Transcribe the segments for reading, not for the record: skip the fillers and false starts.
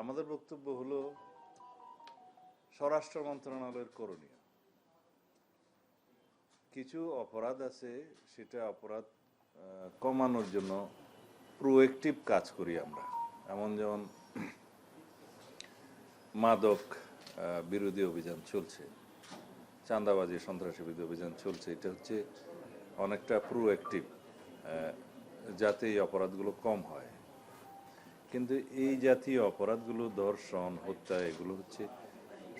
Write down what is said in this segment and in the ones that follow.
আমাদের বক্তব্য হলো স্বরাষ্ট্র মন্ত্রণালয়ের করণীয়। কিছু অপরাধ আছে, সেটা অপরাধ কমানোর জন্য প্রোঅ্যাক্টিভ কাজ করি আমরা। যেমন মাদক বিরোধী অভিযান চলছে, চাঁদাবাজি সন্ত্রাসী বিরোধী অভিযান চলছে। এটা হচ্ছে অনেকটা প্রোঅ্যাক্টিভ, যাতে এই অপরাধগুলো কম হয়। কিন্তু এই জাতীয় অপরাধগুলো, ধর্ষণ, হত্যা, এগুলো হচ্ছে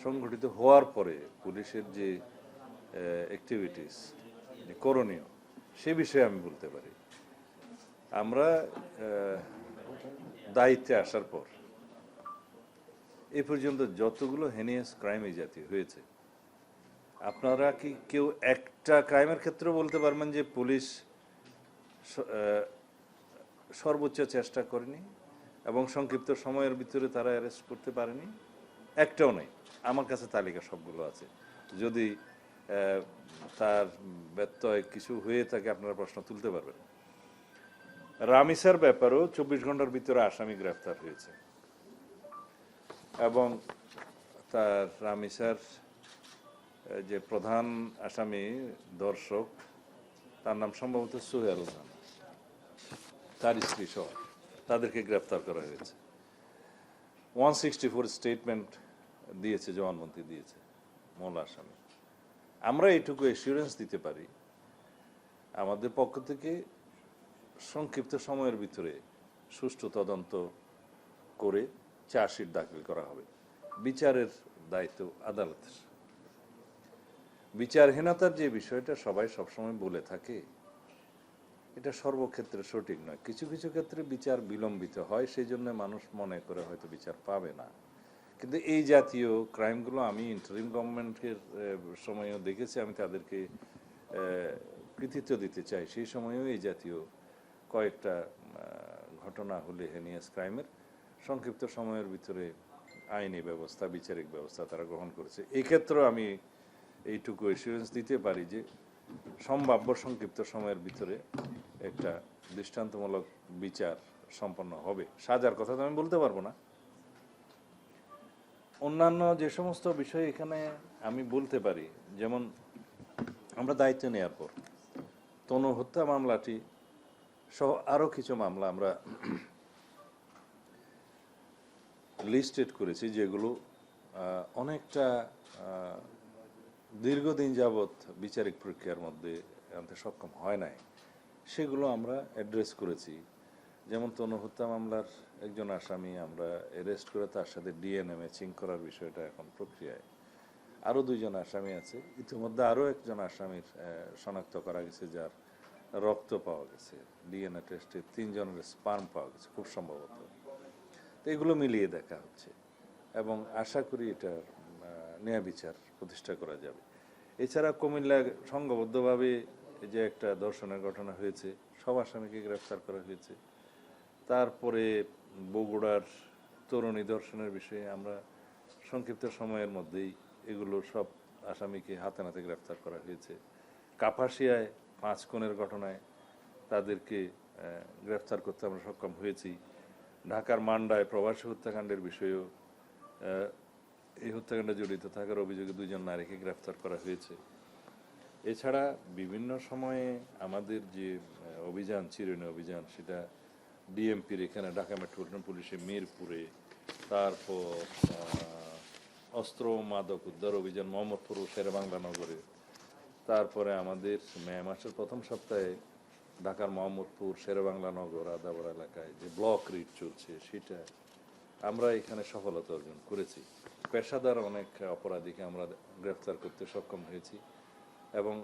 সংঘটিত হওয়ার পরে পুলিশের যে অ্যাক্টিভিটিস, করণীয়, সে বিষয়ে আমি বলতে পারি। আমরা দায়িত্বে আসার পর এ পর্যন্ত যতগুলো হেনিয়াস ক্রাইম এই জাতীয় হয়েছে, আপনারা কি কেউ একটা ক্রাইমের ক্ষেত্রে বলতে পারবেন যে পুলিশ সর্বোচ্চ চেষ্টা করেনি এবং সংক্ষিপ্ত সময়ের ভিতরে তারা অ্যারেস্ট করতে পারেনি? একটাও নেই। আমার কাছে তালিকা সবগুলো আছে। যদি তার ব্যত্যয় কিছু হয়ে থাকে আপনারা প্রশ্ন তুলতে পারবেন। রামিসার ব্যাপারেও 24 ঘন্টার ভিতরে আসামি গ্রেফতার হয়েছে এবং তার রামিসার যে প্রধান আসামি দর্শক, তার নাম সম্ভবত সোহেল খান, তার স্ত্রী সহ তাদেরকে গ্রেফতার করা হয়েছে। 164 স্টেটমেন্ট দিয়েছে, জবানবন্দি দিয়েছে মূল আসামি। আমরা এইটুকু এসিউরেন্স দিতে পারি, আমাদের পক্ষ থেকে সংক্ষিপ্ত সময়ের ভিতরে সুষ্ঠু তদন্ত করে চার্জশিট দাখিল করা হবে। বিচারের দায়িত্ব আদালতের। বিচারহীনতার যে বিষয়টা সবাই সবসময় বলে থাকে, এটা সর্বক্ষেত্রে সঠিক নয়। কিছু কিছু ক্ষেত্রে বিচার বিলম্বিত হয়, সেই জন্য মানুষ মনে করে হয়তো বিচার পাবে না। কিন্তু এই জাতীয় ক্রাইমগুলো আমি ইন্টারিম গভর্নমেন্টের সময়ও দেখেছি। আমি তাদেরকে কৃতিত্ব দিতে চাই। সেই সময়েও এই জাতীয় কয়েকটা ঘটনা হলে হেনিয়াস ক্রাইমের সংক্ষিপ্ত সময়ের ভিতরে আইনি ব্যবস্থা, বিচারিক ব্যবস্থা তারা গ্রহণ করেছে। এই ক্ষেত্রেও আমি এইটুকু এসিউরেন্স দিতে পারি যে সম্ভাব্য সংক্ষিপ্ত সময়ের ভিতরে একটা দৃষ্টান্তমূলক বিচার সম্পন্ন হবে। সাজার কথা তো আমি বলতে পারবো না। অন্যান্য যে সমস্ত বিষয় এখানে আমি বলতে পারি, যেমন আমরা দায়িত্ব নেওয়ার পর তনু হত্যা মামলাটি সহ আরও কিছু মামলা আমরা লিস্টেড করেছি, যেগুলো অনেকটা দীর্ঘদিন যাবৎ বিচারিক প্রক্রিয়ার মধ্যে আনতে সক্ষম হয় নাই। সেগুলো আমরা অ্যাড্রেস করেছি। যেমন তনু হত্যা মামলার একজন আসামি আমরা অ্যারেস্ট করে তার সাথে ডিএনএ ম্যাচিং করার বিষয়টা এখন প্রক্রিয়ায়। আরও 2 জন আসামি আছে। ইতিমধ্যে আরও একজন আসামির শনাক্ত করা গেছে, যার রক্ত পাওয়া গেছে। ডিএনএ টেস্টে 3 জনের স্পার্ম পাওয়া গেছে খুব সম্ভবত। তো এগুলো মিলিয়ে দেখা হচ্ছে এবং আশা করি এটা ন্যায় বিচার প্রতিষ্ঠা করা যাবে। এছাড়া কুমিল্লা সংঘবদ্ধভাবে যে একটা ধর্ষণের ঘটনা হয়েছে, সব আসামিকে গ্রেফতার করা হয়েছে। তারপরে বগুড়ার তরুণী ধর্ষণের বিষয়ে আমরা সংক্ষিপ্ত সময়ের মধ্যেই এগুলো সব আসামিকে হাতে নাতে গ্রেফতার করা হয়েছে। কাপাসিয়ায় 5 খুনের ঘটনায় তাদেরকে গ্রেফতার করতে আমরা সক্ষম হয়েছি। ঢাকার মান্ডায় প্রবাসী হত্যাকাণ্ডের বিষয়েও এই হত্যাকাণ্ডে জড়িত থাকার অভিযোগে 2 জন নারীকে গ্রেফতার করা হয়েছে। এছাড়া বিভিন্ন সময়ে আমাদের যে অভিযান, চিরুনি অভিযান, সেটা ডিএমপির এখানে ঢাকা মেট্রোপলিটন পুলিশের মিরপুরে, তারপর অস্ত্র মাদক উদ্ধার অভিযান মোহাম্মদপুর ও শেরেবাংলা নগরে, তারপরে আমাদের মে মাসের প্রথম সপ্তাহে ঢাকার মোহাম্মদপুর, শেরেবাংলা নগর, আদাবর এলাকায় যে ব্লক রিট চলছে, সেটা আমরা এখানে সফলতা অর্জন করেছি। পেশাদার অনেক অপরাধীকে আমরা গ্রেফতার করতে সক্ষম হয়েছি এবং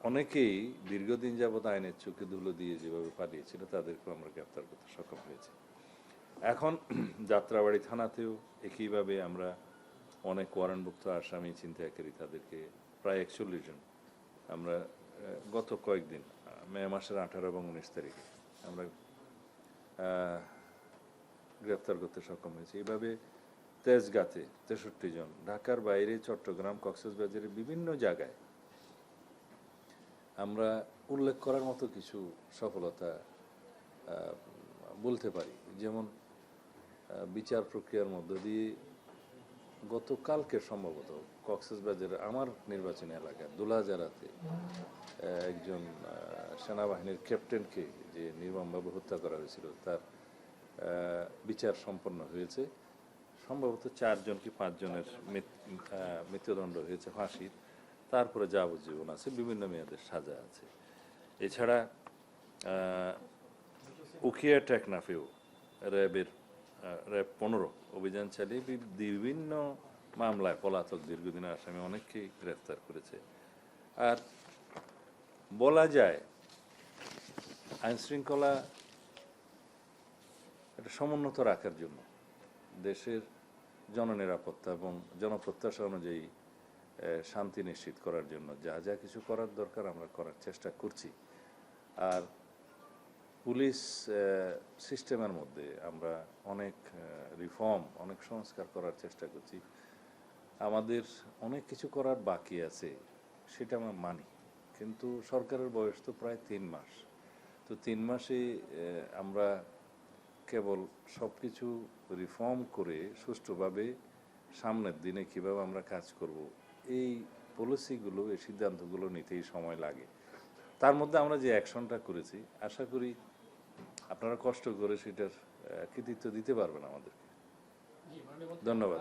অনেকেই দীর্ঘদিন যাবৎ আইনের চোখে ধুলো দিয়ে যেভাবে পালিয়েছিল তাদেরকেও আমরা গ্রেফতার করতে সক্ষম হয়েছি। এখন যাত্রাবাড়ি থানাতেও একইভাবে আমরা অনেক ওয়ারেন্টভুক্ত আসামি ছিনতাইকারী, তাদেরকে প্রায় 41 জন আমরা গত কয়েকদিন মে মাসের 18 এবং 19 তারিখে আমরা গ্রেফতার করতে সক্ষম হয়েছি। এইভাবে তেজগাঁতে 63 জন, ঢাকার বাইরে চট্টগ্রাম, কক্সবাজারের বিভিন্ন জায়গায় আমরা উল্লেখ করার মতো কিছু সফলতা বলতে পারি। যেমন বিচার প্রক্রিয়ার মধ্য দিয়ে গতকালকে সম্ভবত কক্সবাজারের আমার নির্বাচনী এলাকা দুলাজারাতে একজন সেনাবাহিনীর ক্যাপ্টেনকে যে নির্মমভাবে হত্যা করা হয়েছিল তার বিচার সম্পন্ন হয়েছে। সম্ভবত 4 জন কি 5 জনের মৃত্যুদণ্ড হয়েছে ফাঁসির, তারপরে যাবজ্জীবন আছে, বিভিন্ন মেয়াদের সাজা আছে। এছাড়া উখিয়া টেকনাফেও র্যাব 15 অভিযান চালিয়ে বিভিন্ন মামলায় পলাতক দীর্ঘদিনের আসামি অনেককেই গ্রেফতার করেছে। আর বলা যায় আইনশৃঙ্খলা এটা সমুন্নত রাখার জন্য দেশের জননিরাপত্তা এবং জনপ্রত্যাশা অনুযায়ী শান্তি নিশ্চিত করার জন্য যা যা কিছু করার দরকার আমরা করার চেষ্টা করছি। আর পুলিশ সিস্টেমের মধ্যে আমরা অনেক রিফর্ম, অনেক সংস্কার করার চেষ্টা করছি। আমাদের অনেক কিছু করার বাকি আছে, সেটা আমরা মানি, কিন্তু সরকারের বয়স তো প্রায় 3 মাস। তো 3 মাসে আমরা কেবল সব কিছু রিফর্ম করে সুষ্ঠুভাবে সামনের দিনে কিভাবে আমরা কাজ করব, এই পলিসিগুলো, এই সিদ্ধান্তগুলো নিতেই সময় লাগে। তার মধ্যে আমরা যে অ্যাকশনটা করেছি, আশা করি আপনারা কষ্ট করে সেটার কৃতিত্ব দিতে পারবেন আমাদেরকে। ধন্যবাদ।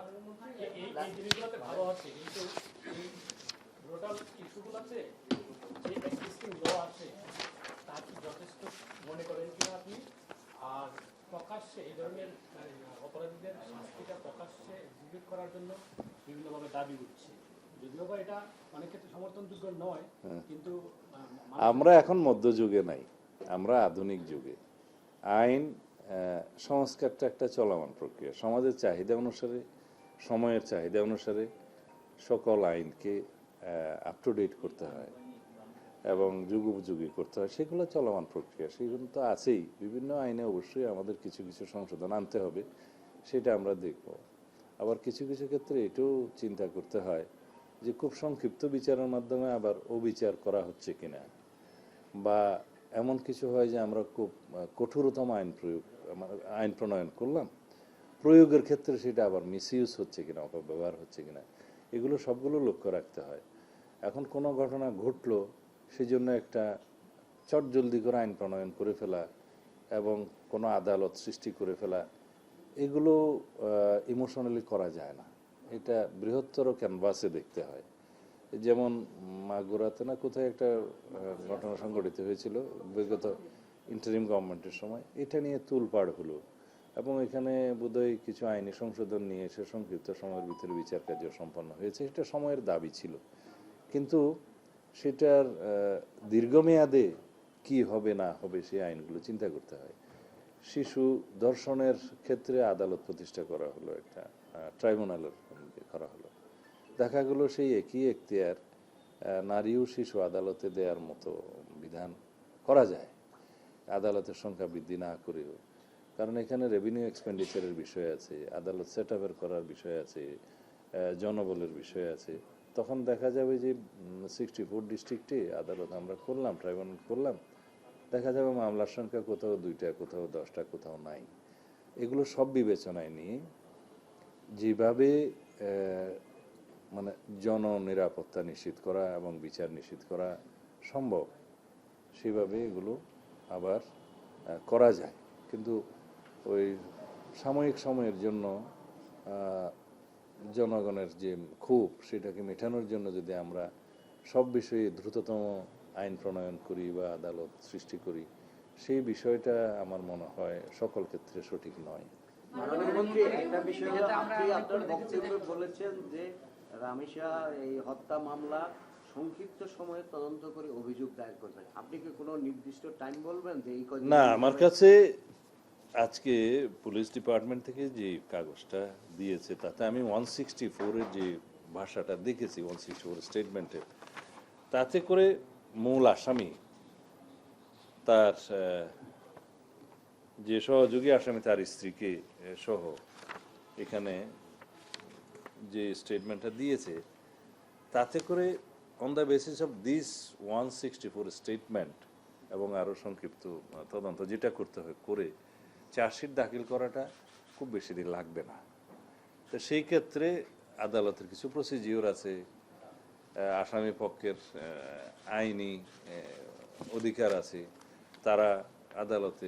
আর প্রকাশ্যে এই ধরনের অপরাধীদের শাস্তিটা প্রকাশ্যে এক্সিকিউট করার জন্য বিভিন্নভাবে দাবি উঠছে, যদিও বা এটা অনেক ক্ষেত্রে সমর্থনযোগ্য নয়, কিন্তু আমরা এখন মধ্যযুগে নাই, আমরা আধুনিক যুগে। আইন সংস্কারটা একটা চলমান প্রক্রিয়া। সমাজের চাহিদা অনুসারে, সময়ের চাহিদা অনুসারে সকল আইনকে আপ টু ডেট করতে হয় এবং যুগোপযোগী করতে হয়, সেগুলো চলমান প্রক্রিয়া, সেগুলো তো আছেই। বিভিন্ন আইনে অবশ্যই আমাদের কিছু কিছু সংশোধন আনতে হবে, সেটা আমরা দেখব। আবার কিছু কিছু ক্ষেত্রে এটাও চিন্তা করতে হয় যে খুব সংক্ষিপ্ত বিচারের মাধ্যমে আবার অবিচার করা হচ্ছে কিনা, বা এমন কিছু হয় যে আমরা খুব কঠোরতম আইন প্রণয়ন করলাম, প্রয়োগের ক্ষেত্রে সেটা আবার মিসইউজ হচ্ছে কিনা, অপব্যবহার হচ্ছে কিনা, এগুলো সবগুলো লক্ষ্য রাখতে হয়। এখন কোনো ঘটনা ঘটলো, সেজন্য একটা চটজলদি করে আইন প্রণয়ন করে ফেলা এবং কোনো আদালত সৃষ্টি করে ফেলা, এগুলো ইমোশনালি করা যায় না। এটা বৃহত্তর ক্যানভাসে দেখতে হয়। যেমন মাগুরাতে না কোথায় একটা ঘটনা সংঘটিত হয়েছিল বিগত ইন্টারিম গভর্নমেন্টের সময়, এটা নিয়ে তুলপাড় হলো এবং এখানে বোধহয় কিছু আইনি সংশোধন নিয়ে এসে সংক্ষিপ্ত সময়ের ভিতরে বিচার কার্য সম্পন্ন হয়েছে। এটা সময়ের দাবি ছিল, কিন্তু সেটার দীর্ঘমেয়াদে কি হবে না হবে সেই আইনগুলো চিন্তা করতে হয়। শিশু ধর্ষণের ক্ষেত্রে আদালত প্রতিষ্ঠা করা হলো, একটা ট্রাইব্যুনালের করা হলো। দেখা গেল সেই একই এখতিয়ার নারী ও শিশু আদালতে দেওয়ার মতো বিধান করা যায়, আদালতের সংখ্যা বৃদ্ধি না করেও। কারণ এখানে রেভিনিউ এক্সপেন্ডিচারের বিষয় আছে, আদালত সেট আপের করার বিষয় আছে, জনবলের বিষয় আছে। তখন দেখা যাবে যে 64 ডিস্ট্রিক্টে আদালত আমরা করলাম, ট্রাইব্যুনাল করলাম, দেখা যাবে মামলার সংখ্যা কোথাও 2টা, কোথাও 10টা, কোথাও নাই। এগুলো সব বিবেচনায় নিয়ে যেভাবে মানে জননিরাপত্তা নিশ্চিত করা এবং বিচার নিশ্চিত করা সম্ভব, সেভাবে এগুলো আবার করা যায়। কিন্তু ওই সাময়িক সময়ের জন্য জনগণের যে ক্ষোভ, সেটাকে মেটানোর জন্য যদি আমরা সব বিষয়ে দ্রুততম আইন প্রণয়ন করি বা আদালত সৃষ্টি করি, সেই বিষয়টা আমার মনে হয় সকল ক্ষেত্রে সঠিক নয়। মাননীয় মন্ত্রী, একটা বিষয় হলো আপনি আপনার বক্তব্যে বলেছেন যে রামিসা এই হত্যা মামলা সংক্ষিপ্ত সময়ে তদন্ত করে অভিযোগ দায়ের করবেন। আপনি কি কোনো নির্দিষ্ট টাইম বলবেন যে এই কদিন? না, আমার কাছে আজকে পুলিশ ডিপার্টমেন্ট থেকে যে কাগজটা দিয়েছে তাতে আমি 164-এর যে ভাষাটা দেখেছি, 164 স্টেটমেন্টের, তাতে করে মূল আসামি তার যে সহযোগী আসামি তার স্ত্রীকে সহ এখানে যে স্টেটমেন্টটা দিয়েছে, তাতে করে on the basis of this 164 statement এবং আরও সংক্ষিপ্ত তদন্ত যেটা করতে হয় করে চার্জশিট দাখিল করাটা খুব বেশি দিন লাগবে না। তো সেই ক্ষেত্রে আদালতের কিছু প্রসিজিওর আছে, আসামি পক্ষের আইনি অধিকার আছে, তারা আদালতে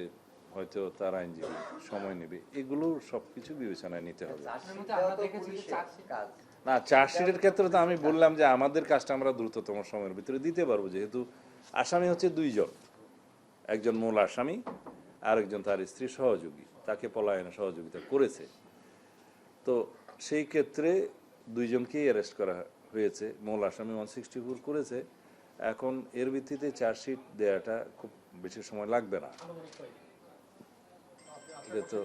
হয়তো তার আইনজীবী সময় নেবে, এগুলো সবকিছু বিবেচনায় নিতে হবে। না, চার্জশিটের ক্ষেত্রে তো আমি বললাম যে আমাদের কাজটা আমরা দ্রুততম সময়ের ভিতরে দিতে পারবো, যেহেতু আসামি হচ্ছে দুইজন, একজন মূল আসামি আর একজন তার স্ত্রী সহযোগী, তাকে পলায়নে সহযোগিতা করেছে। তো সেই ক্ষেত্রে দুইজনকেই অ্যারেস্ট করা হয়েছে, মূল আসামি 164 করেছে। এখন এর ভিত্তিতে চার্জশিট দেওয়াটা খুব বেশি সময় লাগবে না, এটা তো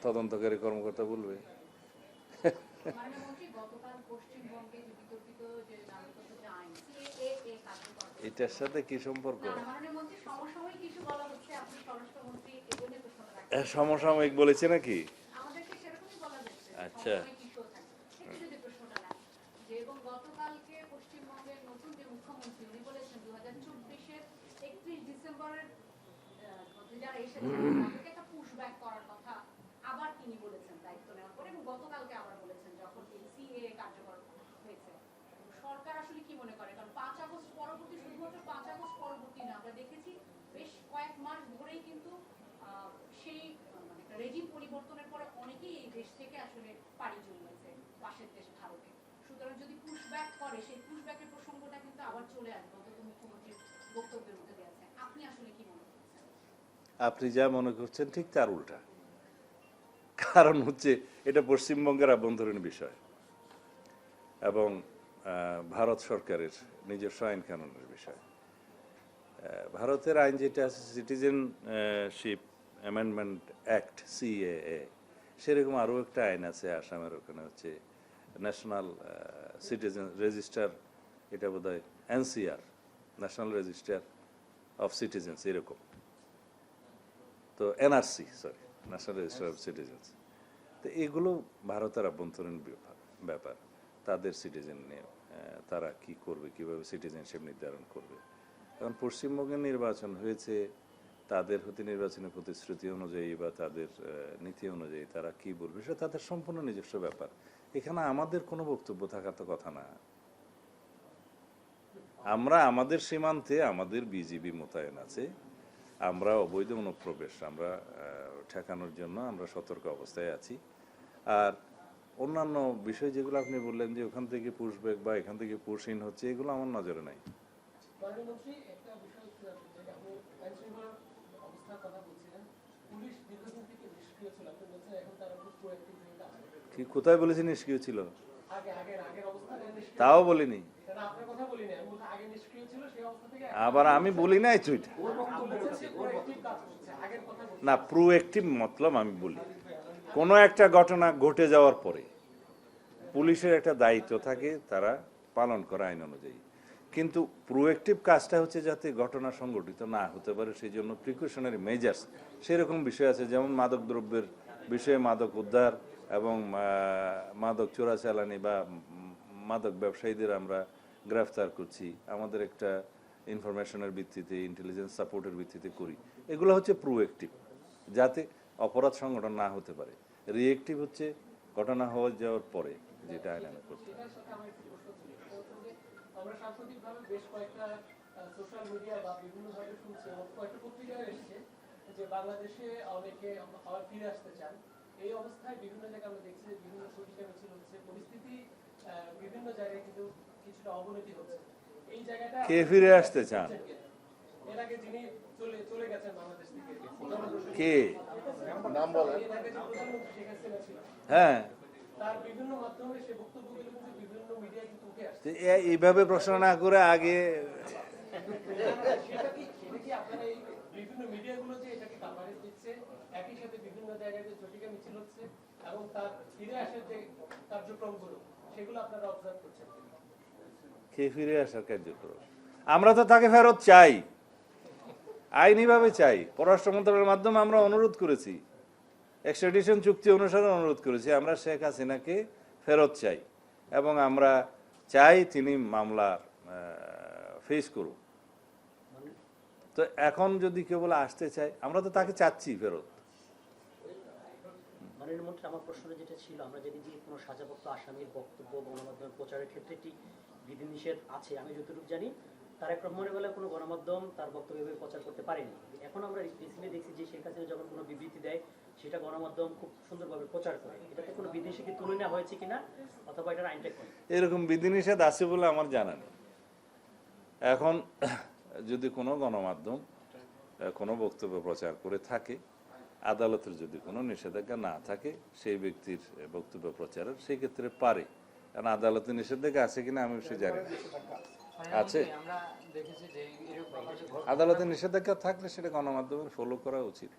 তদন্তকারী কর্মকর্তা বলবে। এটার সাথে কি সম্পর্ক? সমসাময়িক বলেছে নাকি? আচ্ছা, এবং গতকালকে পশ্চিমবঙ্গের নতুন যে মুখ্যমন্ত্রী উনি বলেছেন 2024-এর 31 ডিসেম্বরের মধ্যে যারা এসেছেন তাদেরকে একটা পুশব্যাক করার কথা আবার তিনি বলেছেন দায়িত্ব নেওয়ার পরে, এবং গতকালকে আবার বলেছেন যখন সিএএ কার্যকর হয়েছে। সরকার আসলে কি মনে করে, কারণ 5 আগস্ট পরবর্তী, শুধুমাত্র 5 আগস্ট পরবর্তী না, আমরা দেখেছি বেশ কয়েক মাস ধরেই কিন্তু সেই মানে একটা রেজিম পরিবর্তনের পরে অনেকেই এই দেশ থেকে আসলে পাড়ি জমিয়েছে পাশের দেশ ভারতে। সুতরাং যদি পুশব্যাক করে, সেই পুশব্যাকের প্রসঙ্গটা কিন্তু আবার চলে আসবে, অন্তত মুখ্যমন্ত্রীর বক্তব্যের মধ্যে দিয়েছে। আপনি আসলে কি মনে করছেন? আপনি যা মনে করছেন ঠিক তার উল্টা। কারণ হচ্ছে এটা পশ্চিমবঙ্গের আভ্যন্তরীণ বিষয় এবং ভারত সরকারের নিজস্ব আইন কানুনের বিষয়। ভারতের আইন যেটা আছে সিটিজেনশিপ অ্যামেন্ডমেন্ট অ্যাক্ট, সিএএ, সেরকম আরও একটা আইন আছে আসামের, ওখানে হচ্ছে ন্যাশনাল সিটিজেন রেজিস্টার, এটা বোধহয় NCR, national register of citizens, এরকম। তো NRC, sorry, national register of citizens. তো এগুলো ভারতের আভ্যন্তরীণ ব্যাপার, তাদের সিটিজেন নিয়ে তারা কি করবে, কিভাবে সিটিজেনশিপ নির্ধারণ করবে। কারণ পশ্চিমবঙ্গের নির্বাচন হয়েছে, তাদের হতে নির্বাচনের প্রতিশ্রুতি অনুযায়ী বা তাদের নীতি অনুযায়ী তারা কি বলবে সেটা তাদের সম্পূর্ণ নিজস্ব ব্যাপার। এখানে আমাদের কোনো বক্তব্য থাকার তো কথা না। আমরা আমাদের সীমান্তে আমাদের বিজিবি মোতায়েন আছে, আমরা অবৈধ অনুপ্রবেশ আমরা ঠেকানোর জন্য আমরা সতর্ক অবস্থায় আছি। আর অন্যান্য বিষয় যেগুলো আপনি বললেন যে ওখান থেকে পুশব্যাক বা এখান থেকে পুশইন হচ্ছে, এগুলো আমার নজরে নাই। প্রধানমন্ত্রী, একটা বিষয় হচ্ছে যে আপনি আইনশৃঙ্খলার অবস্থার কথা বলছিলেন, পুলিশ দীর্ঘদিন থেকে নিষ্ক্রিয় ছিল, আপনি বলছেন এখন তারা খুব প্রোঅ্যাক্টিভ হয়ে কাজ করে। কি কোথায় বলেছি নিষ্ক্রিয় ছিল? আগের অবস্থায় নিষ্ক্রিয়, তাও বলিনি। সেটা আপনার কথা বলিনি, আমি বলছি আগে নিষ্ক্রিয় ছিল, সেই অবস্থা থেকে আবার আমি বলি নাই তো এটা। প্রোঅ্যাক্টিভ কাজ করছে, আগের কথা বলছি। না, প্রোঅ্যাক্টিভ মতলব আমি বলি কোনো একটা ঘটনা ঘটে যাওয়ার পরে পুলিশের একটা দায়িত্ব থাকে তারা পালন করা আইন অনুযায়ী, কিন্তু প্রোঅ্যাক্টিভ কাজটা হচ্ছে যাতে ঘটনা সংঘটিত না হতে পারে সেই জন্য প্রিকশনারি মেজার্স সেরকম বিষয় আছে। যেমন মাদক দ্রব্যের বিষয়ে মাদক উদ্ধার এবং মাদক চোরাচালানি বা মাদক ব্যবসায়ীদের আমরা গ্রেফতার করছি, আমাদের একটা ইনফরমেশনের ভিত্তিতে, ইন্টেলিজেন্স সাপোর্টের ভিত্তিতে করি। এগুলো হচ্ছে প্রোঅ্যাক্টিভ, যাতে অপরাধ সংগঠন না হতে পারে। রিঅ্যাক্টিভ হচ্ছে ঘটনা হয়ে যাওয়ার পরে যেটা আইনানুগ করতে হয়। আমরা সাম্প্রতিকভাবে বেশ কয়েকটা সোশ্যাল মিডিয়া বা বিভিন্ন ভাবে শুনছি, কয়েকটা পত্রিকায় এসেছে যে বাংলাদেশে অনেকে আবার ফিরে আসতে চান। এই অবস্থায় বিভিন্ন জায়গায় আমরা দেখছি যে বিভিন্ন পত্রিকা মিছিল হচ্ছে, পরিস্থিতি বিভিন্ন জায়গায় কিন্তু কিছুটা অবনতি হচ্ছে। এই জায়গাটা কে ফিরে আসতে চান? এর আগে যিনি চলে গেছেন বাংলাদেশ থেকে, কে নাম বলেন? এর আগে যে প্রধানমন্ত্রী শেখ হাসিনা ছিল, হ্যাঁ, তার বিভিন্ন মাধ্যমে সে বক্তব্যগুলো কিন্তু বিভিন্ন মিডিয়ায় কিন্তু উঠে আসছে। এইভাবে প্রশ্ন না করে আগে সেটা কি আপনারা এই বিভিন্ন মিডিয়াগুলো যে এটাকে কভারেজ দিচ্ছে, একই সাথে বিভিন্ন জায়গায় যে ঝটিকা মিছিল হচ্ছে এবং তার ফিরে আসার যে কার্যক্রমগুলো সেগুলো আপনারা অবজার্ভ করছেন? কে ফিরে আসার কার্যক্রম? আমরা তো তাকে ফেরত চাই, আইনিভাবে চাই। পররাষ্ট্র মন্ত্রণালয়ের মাধ্যমে আমরা অনুরোধ করেছি, এক্সট্রাডিশন চুক্তি অনুসারে অনুরোধ করেছি, আমরা শেখ হাসিনাকে ফেরত চাই এবং আমরা চাই তিনি মামলা ফেস করুন। তো এখন যদি কেউ বলে আসতে চায়, আমরা তো তাকে চাচ্ছি ফেরত। মাননীয় মন্ত্রী, আমার প্রশ্নটা যেটা ছিল, আমরা জানি যে কোনো সাজাপ্রাপ্ত আসামির বক্তব্য গণমাধ্যমে প্রচারের ক্ষেত্রে একটি বিধিনিষেধ আছে। আমি যতটুকু জানি তারেক রহমানের বেলায় কোনো গণমাধ্যম তার বক্তব্য এভাবে প্রচার করতে পারেনি। এখন আমরা রিসেন্টলি দেখছি যে শেখ হাসিনা যখন কোনো বিবৃতি দেয় সেটা গণমাধ্যম খুব সুন্দরভাবে প্রচার করে। এটাতে কোনো বিধিনিষেধ তুলে নেওয়া হয়েছে কিনা, অথবা এটার আইনটা কি? এরকম বিধিনিষেধ আছে বলে আমার জানা নেই। এখন যদি কোনো গণমাধ্যম কোনো বক্তব্য প্রচার করে থাকে, আদালতের যদি কোনো নিষেধাজ্ঞা না থাকে সেই ব্যক্তির বক্তব্য প্রচারের, সেই ক্ষেত্রে পারে। কারণ আদালতের নিষেধাজ্ঞা আছে কিনা আমি সে জানি না। আছে, আমরা দেখেছি যে এরকম আদালতের নিষেধাজ্ঞা থাকলে সেটা গণমাধ্যমের ফলো করা উচিত।